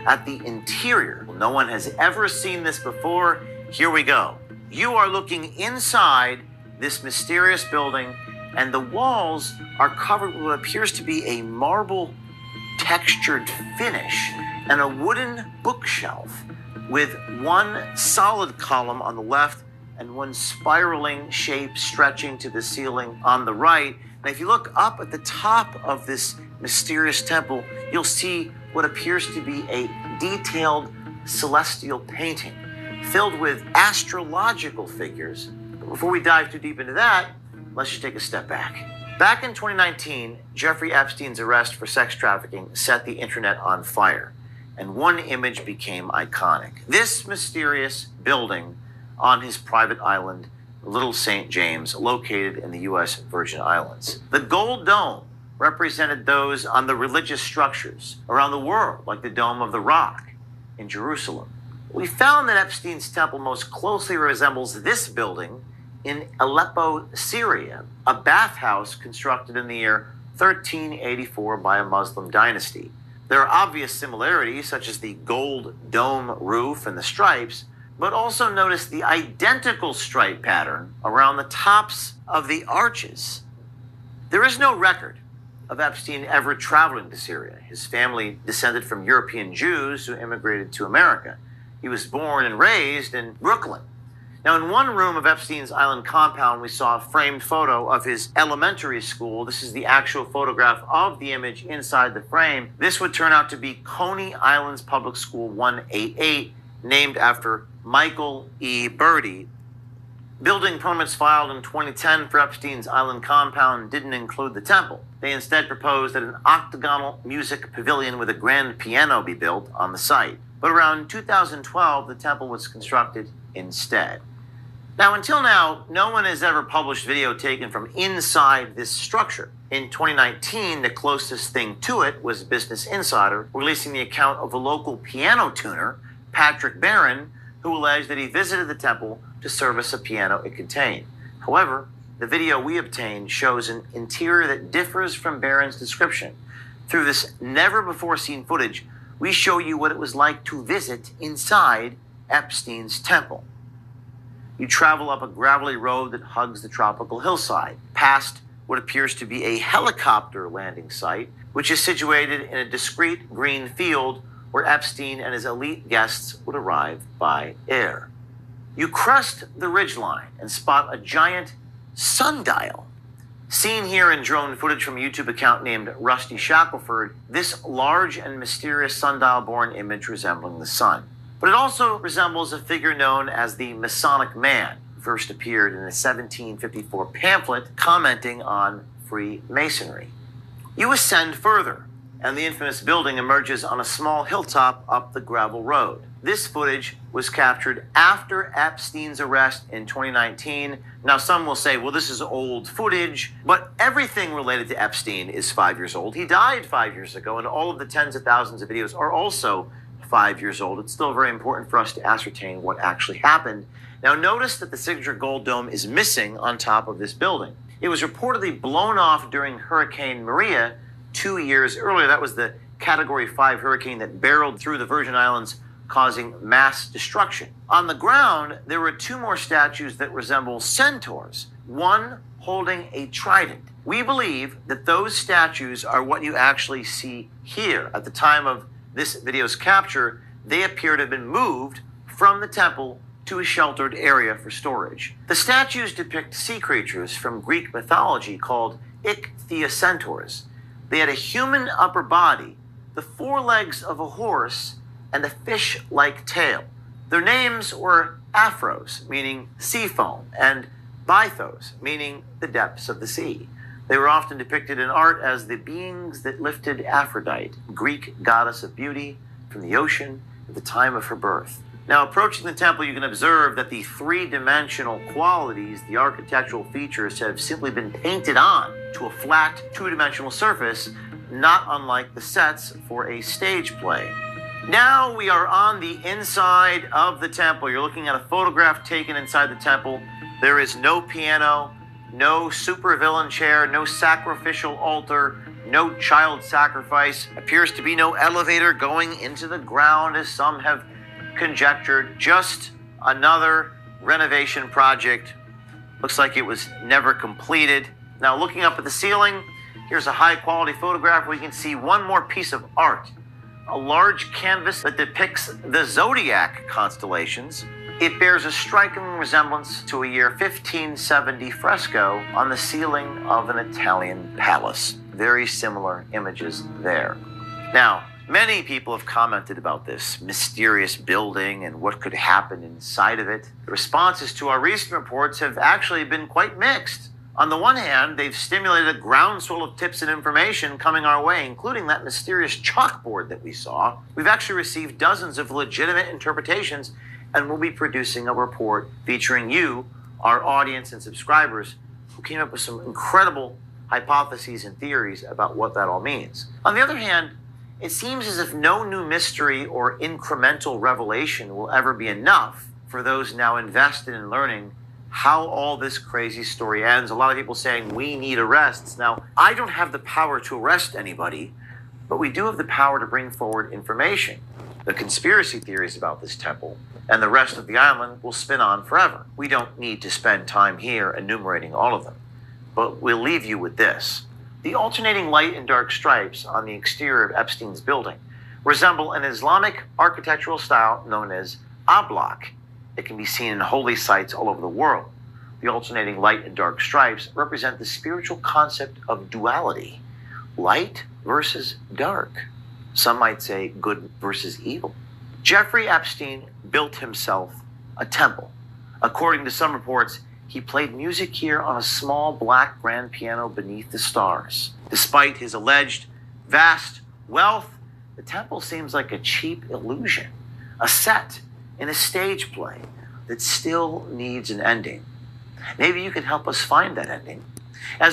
at the interior. No one has ever seen this before. Here we go. You are looking inside this mysterious building, and the walls are covered with what appears to be a marble textured finish and a wooden bookshelf with one solid column on the left and one spiraling shape stretching to the ceiling on the right. And if you look up at the top of this mysterious temple, you'll see what appears to be a detailed celestial painting filled with astrological figures. But before we dive too deep into that, let's just take a step back. Back in 2019, Jeffrey Epstein's arrest for sex trafficking set the internet on fire, and one image became iconic. This mysterious building on his private island, Little St. James, located in the U.S. Virgin Islands. The gold dome represented those on the religious structures around the world, like the Dome of the Rock in Jerusalem. We found that Epstein's temple most closely resembles this building in Aleppo, Syria, a bathhouse constructed in the year 1384 by a Muslim dynasty. There are obvious similarities, such as the gold dome roof and the stripes, but also notice the identical stripe pattern around the tops of the arches. There is no record of Epstein ever traveling to Syria. His family descended from European Jews who immigrated to America. He was born and raised in Brooklyn. Now, in one room of Epstein's island compound, we saw a framed photo of his elementary school. This is the actual photograph of the image inside the frame. This would turn out to be Coney Island's Public School 188, named after Michael E. Birdie. Building permits filed in 2010 for Epstein's island compound didn't include the temple. They instead proposed that an octagonal music pavilion with a grand piano be built on the site. But around 2012, the temple was constructed instead. Now, until now, no one has ever published video taken from inside this structure. In 2019, the closest thing to it was Business Insider releasing the account of a local piano tuner, Patrick Barron, who alleged that he visited the temple to service a piano it contained. However, the video we obtained shows an interior that differs from Barron's description. Through this never-before-seen footage, we show you what it was like to visit inside Epstein's temple. You travel up a gravelly road that hugs the tropical hillside, past what appears to be a helicopter landing site, which is situated in a discreet green field where Epstein and his elite guests would arrive by air. You crest the ridgeline and spot a giant sundial. Seen here in drone footage from a YouTube account named Rusty Shackelford, this large and mysterious sundial-borne image resembling the sun. But it also resembles a figure known as the Masonic Man, who first appeared in a 1754 pamphlet commenting on Freemasonry. You ascend further, and the infamous building emerges on a small hilltop up the gravel road. This footage was captured after Epstein's arrest in 2019. Now, some will say, well, this is old footage, but everything related to Epstein is 5 years old. He died 5 years ago, and all of the tens of thousands of videos are also 5 years old. It's still very important for us to ascertain what actually happened. Now, notice that the signature gold dome is missing on top of this building. It was reportedly blown off during Hurricane Maria 2 years earlier. That was the Category 5 hurricane that barreled through the Virgin Islands, causing mass destruction. On the ground, there were two more statues that resemble centaurs, one holding a trident. We believe that those statues are what you actually see here. At the time of this video's capture, they appear to have been moved from the temple to a sheltered area for storage. The statues depict sea creatures from Greek mythology called ichthyocentaurs. They had a human upper body, the forelegs of a horse, and a fish-like tail. Their names were Aphros, meaning sea foam, and Bythos, meaning the depths of the sea. They were often depicted in art as the beings that lifted Aphrodite, Greek goddess of beauty, from the ocean at the time of her birth. Now, approaching the temple, you can observe that the three-dimensional qualities, the architectural features, have simply been painted on to a flat, two-dimensional surface, not unlike the sets for a stage play. Now we are on the inside of the temple. You're looking at a photograph taken inside the temple. There is no piano, no supervillain chair, no sacrificial altar, no child sacrifice, appears to be no elevator going into the ground, as some have conjectured. Just another renovation project. Looks like it was never completed. Now, looking up at the ceiling, here's a high-quality photograph where you can see one more piece of art. A large canvas that depicts the zodiac constellations. It bears a striking resemblance to a year 1570 fresco on the ceiling of an Italian palace. Very similar images there. Now, many people have commented about this mysterious building and what could happen inside of it. The responses to our recent reports have actually been quite mixed. On the one hand, they've stimulated a groundswell of tips and information coming our way, including that mysterious chalkboard that we saw. We've actually received dozens of legitimate interpretations, and we'll be producing a report featuring you, our audience and subscribers, who came up with some incredible hypotheses and theories about what that all means. On the other hand, it seems as if no new mystery or incremental revelation will ever be enough for those now invested in learning how all this crazy story ends. A lot of people saying we need arrests. Now, I don't have the power to arrest anybody, but we do have the power to bring forward information. The conspiracy theories about this temple and the rest of the island will spin on forever. We don't need to spend time here enumerating all of them, but we'll leave you with this. The alternating light and dark stripes on the exterior of Epstein's building resemble an Islamic architectural style known as ablaq. It can be seen in holy sites all over the world. The alternating light and dark stripes represent the spiritual concept of duality, light versus dark. Some might say good versus evil. Jeffrey Epstein built himself a temple. According to some reports, he played music here on a small black grand piano beneath the stars. Despite his alleged vast wealth, the temple seems like a cheap illusion, a set in a stage play that still needs an ending. Maybe you can help us find that ending. As